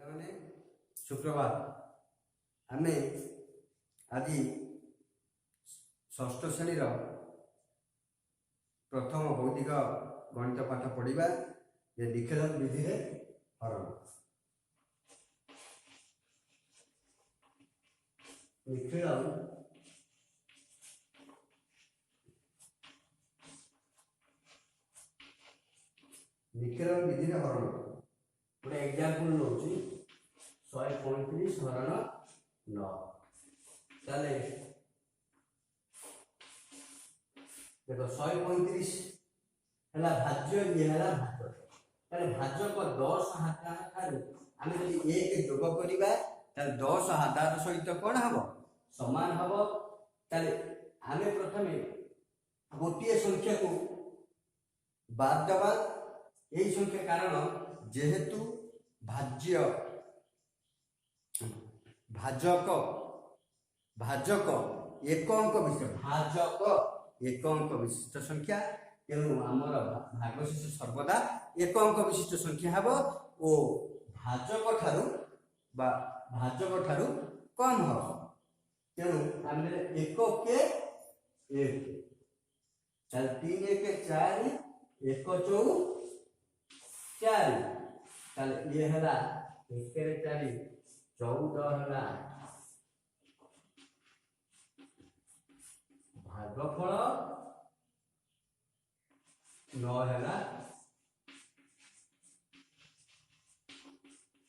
मैंने शुक्रवार आमे आज षष्ठ श्रेणी प्रथम भौतिक गणित पाठ पढ़ा ये विच्छेदन विधि रे हरण विच्छेदन विधि रे हरण गोटे एग्जांपल नौची 135 हरण 9 चले देखो 135 है भाज्य ये है भाज्य ताले भाजक 10 हाथ ठारू आमे जदि 1 जोग करिबा ताले 10 आधार सहित कोन हबो समान हबो ताले आमे प्रथमे गोटिए संख्या को बाद दबा यही संख्या कारण जेहेतु भाज्य भाजक भाजक एक अंक विशिष्ट भाजक एक अंक विशिष्ट संख्या तेणु आमर भागशेष सर्वदा एक अंक विशिष्ट संख्या हब ओ भाजक ठारू कम हम तेणु आम एक के एक 3 1 4 1 4 ताले ये हला 1 4 14 हला भागफल 9 हला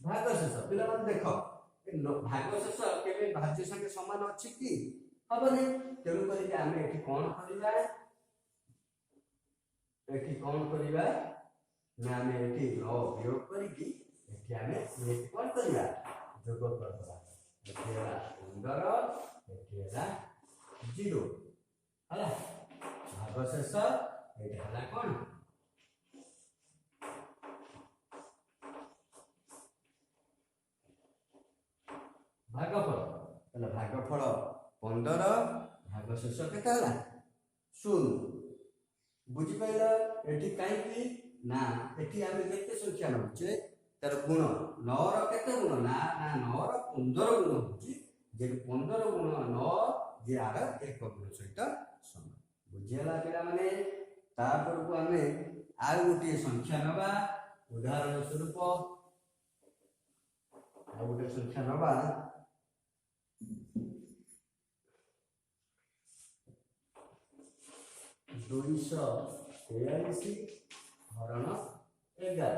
भागशेष पिला मन देखो भागशेष केबे भाज्य संगे समान अछि कि हबने तेणु करी आमे एठी कोन करिबा ना आमे एठी 9 वियोग करी कि एठी आमे एठी कोन करिबा जोग करबा एठी हला 15 एठी हला 0 हला भागशेष एठी हला कोन भागफल हला भागफल 15 भागशेष केता हला 0 बुझी पाइला एठी काई की ना एठी आमे केते संख्या नउचे तार गुण 9 रो केते गुण ना ना 9 रो 15 गुण होची जे 15 गुण 9 जे आर एक गुण सहित समान बुझियला पिला माने तापर को आमे आ गोटे संख्या नबा उदाहरण स्वरूप आ गोटे संख्या नबा 243 हरण 11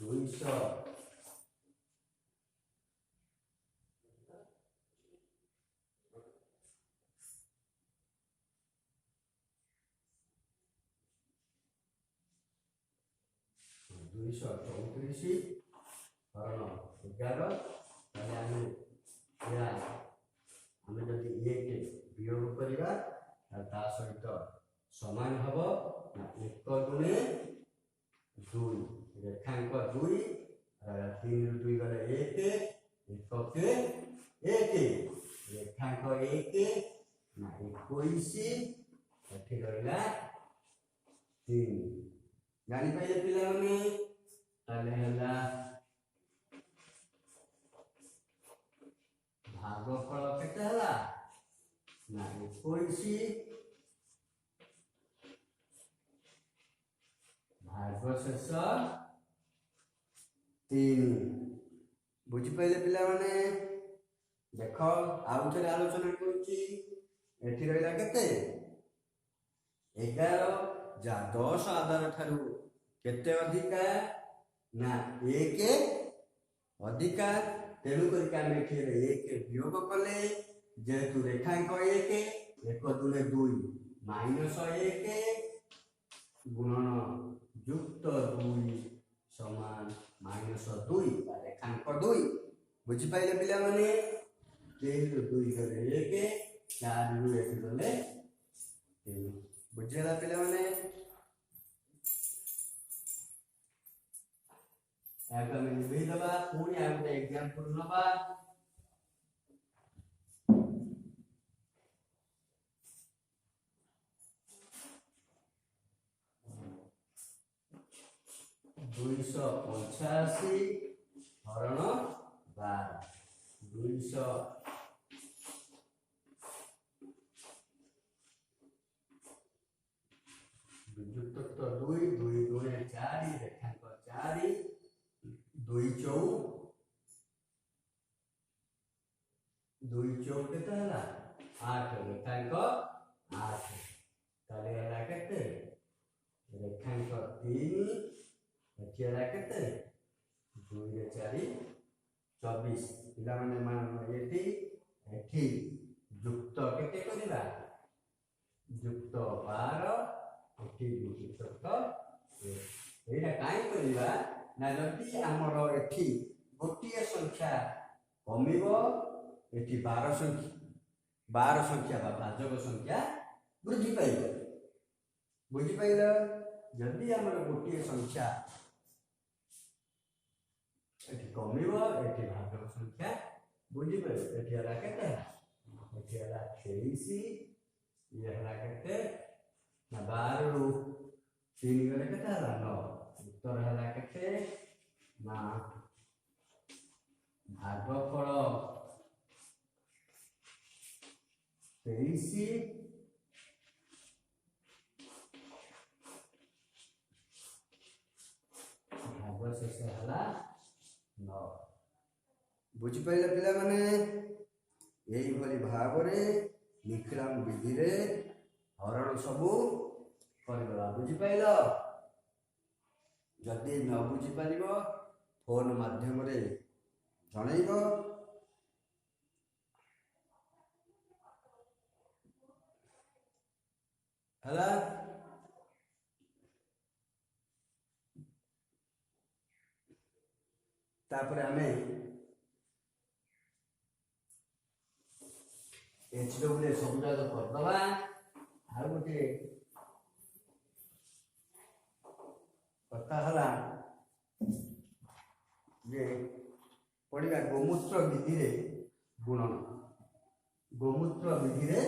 200 234 हरण 11 ताले आमे जदि 1 वियोग करिबा ता सहित समान हब ना 1 गुणे 2 रेखांक 2 3 ରୁ 2 गले 1 1 के 1 रेखांक 1 ना 21 एठी रहला 3 जानि पाइले पिला माने ताले हला भागफल केते हला ना 21 भागशेष 3 बुझी पाइले पिला माने देखो आउ थरे आलोचना करूची एठी रहला केते 11 जा 10 आधार ठारू केते अधिका ना 1 अधिका तेणु करी आमे एठी 1 वियोग कले जेहेतु रेखांक 1 1 दुने 2 माइनस 1 गुणन युक्त 2 समान माइनस 2 रेखांक 2 बुझी पाइले पिला माने 3 ରୁ 2 गले 1 4 ରୁ 1 गले 3 बुझिला पिला माने आगे में निभे दबा पुणी आ गोटे एग्जांपल नबा 285 हरण 12 200 विजुक्त 2 2 2 4 रेखांक 4 2 चौक केते हला 8 रेखांक 8 ताले हला केते रेखांक 3 एठी हला केते 2 रे 4 24 पिला माने मान एठी एठी युक्त केते करिबा युक्त 12 एठी युक्त एटा काई करिबा ना जति हमर एठी गोटिए संख्या कमिबो एठी 12 संख्या बा भाजक संख्या वृद्धि पाइबो बुझि पाइल जदि हमर गोटिए संख्या एठी कमिबो एठी भाजक संख्या बुझि पाइल एठी हला केते एठी हला 23 ये हला केते ना 12 रु 3 गले केते हला 9 उत्तर हला केते ना भागफल 23 भाग शेष हला 9 बुझि पाइले पिला माने एई भली भावरे निखिलाम विधि रे हरण सबु करबा बुझि पाइल जदि न बुझि पारिबो फोन माध्यम रे जणैबो हला तापरे हमें एचडब्ल्यू सब जाग करदबा आ गोटे कथा हला जे पढ़िया गोमूत्र विधि रे गुणन गोमूत्र विधि रे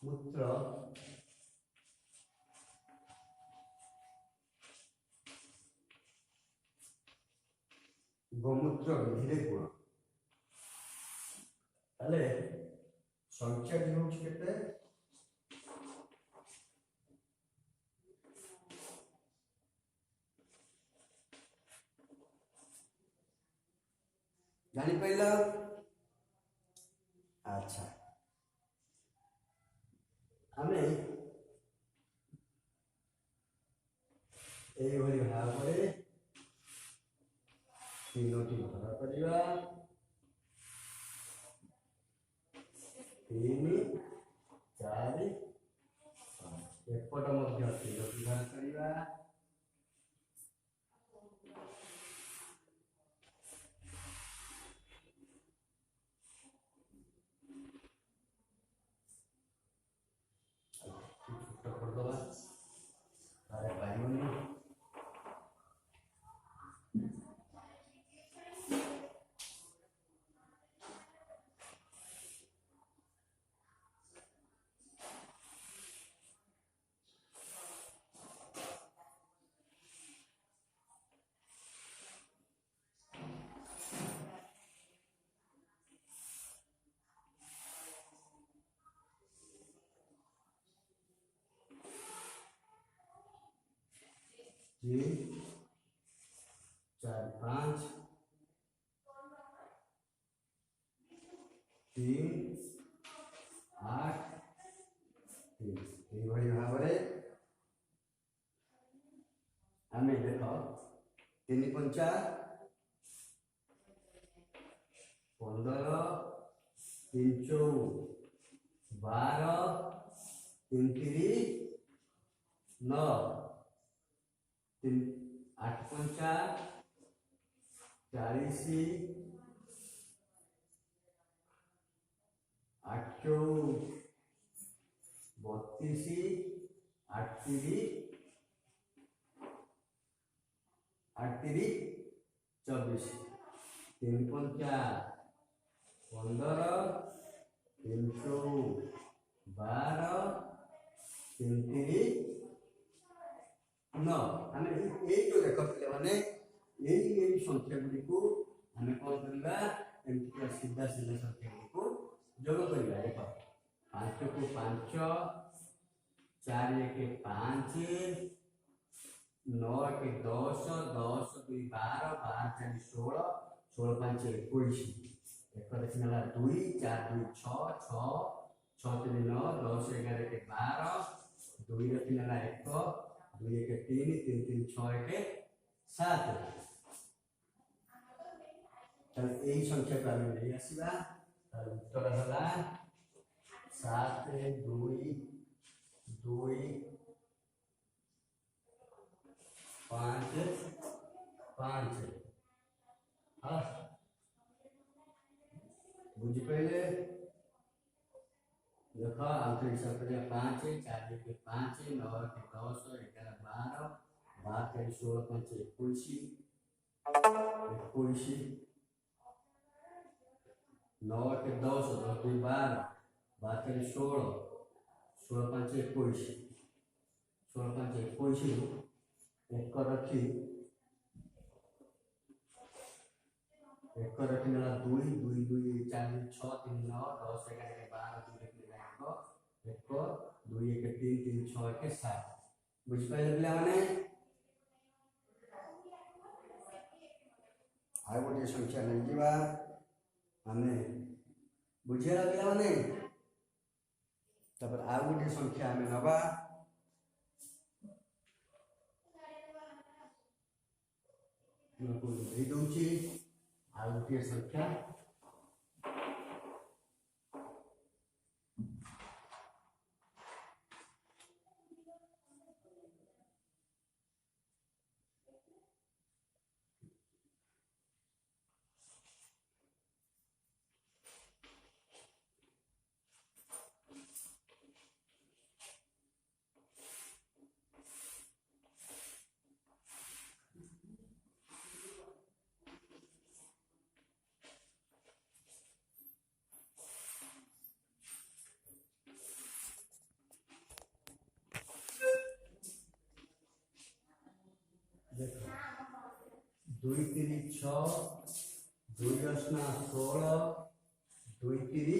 मूत्र गोमूत्र विधि रे गुण ताले संख्या टी होछ केते जानी पाइल अच्छा हमें एई भली भाव रे तीनोटी भरा करिवा 3 4 एपट मध्य तीनोटी भाग करिवा छोटा कर दवा अरे पाइबनी जी 4 5 3 8 3 এই ভଳି ভাବରେ ଆମେ ଦେଖ 3 5 15 3 4 12 3 3 9 3 8 5 40 8 32 8 3 24 3 5 15 इंटू 12 3 3 9 आमे ए जो देखते माने यही संख्या गुड़ी को आमे कौन करबा एमती सीधा सीधा संख्या गुड़ी को जोग करबा देखो 5 को 5 4 के 5 9 के 10 10 2 12 12 4 16 16 5 21 एक रखना 2 4 2 6 6 6 3 9 10 11 के 12 2 रखना 1 2 1 3 3 3 6 1 7 तब यही संख्या को आम नहीं आसवा उत्तर है 7 2 2 5 5 हाँ बुझी पाइले देखो आंतरिक संख्या 5 4 के 5 9 के 10 11 12 12 के 16 5 21 9 के 10 10 के 12 12 के 16 16 5 21 16 5 21 एक रखी एक रखना 2 2 2 4 6 3 9 10 11 12 2 रखना 1 2 1 3 3 6 1 7 बुझ पाइले पिला माने आ गोटे संख्या नहीं जीवा हमें बुझेला पिला माने तब आ गोटे संख्या हमें नबा को दे दूची आ गोटे संख्या देखो 2 3 6 2 10 16 2 3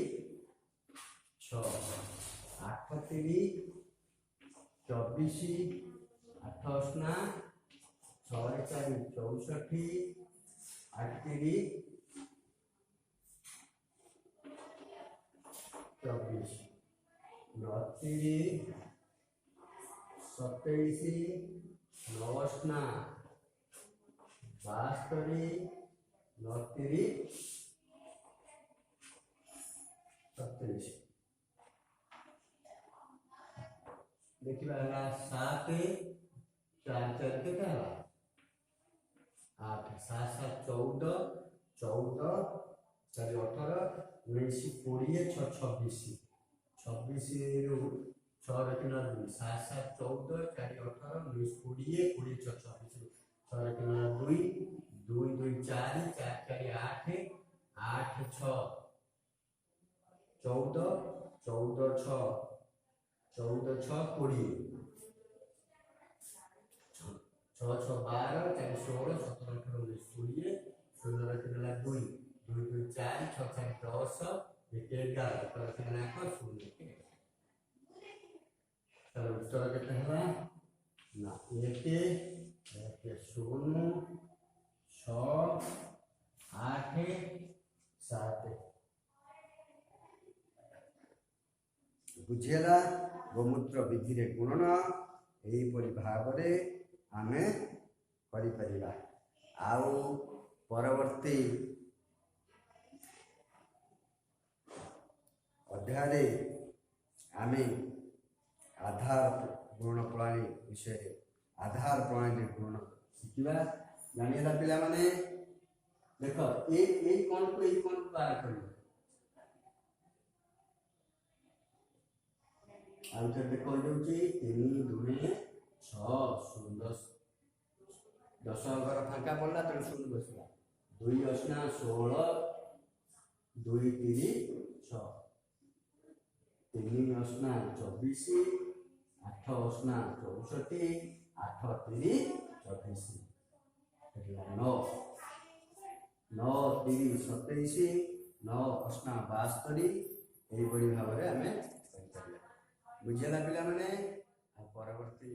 6 8 3 24 8 8 6 4 64 8 3 24 9 3 27 9 बास्तरी 9 3 27 देखिए 7 4 4 के 8 7 7 14 14 4 18 19 20 6 26 26 ରୁ 6 रखना 7 7 14 4 18 19 20 20 6 26 6 रखना 2 2 2 4 4 4 8 8 6 14 14 6 14 6 20 6 6 12 4 16 17 18 19 20 16 रखना 2 2 2 4 6 4 10 1 11 रखना 1 0 चलो उत्तर कितना है ना 1 0 6 8 7 बुझेला गोमूत्र विधि रे गुणन एही परि भाबरे आमे करि परिबा आउ परवर्ती अध्याय आमे आधार गुण प्रणाली विषय आधार प्रणाली गुण शिखा जानिला पिला माने देखो ए कोन को बार करियो आंसर देखो जोची 3 2 6 0 10 अंकर फांका पड़ला तो 0 बसला 2 8 16 2 3 6 3 ଅସ୍ନା 24 8 ଅସ୍ନା 64 8 3 24 ହେଲା 9 9 3 27 9 ଅସ୍ନା 72 ଏଇଭଳି ଭାବରେ ଆମେ କରିପାରିବା। ବୁଝିଲା ପିଲାମାନେ। ଆଉ ପରବର୍ତ୍ତୀ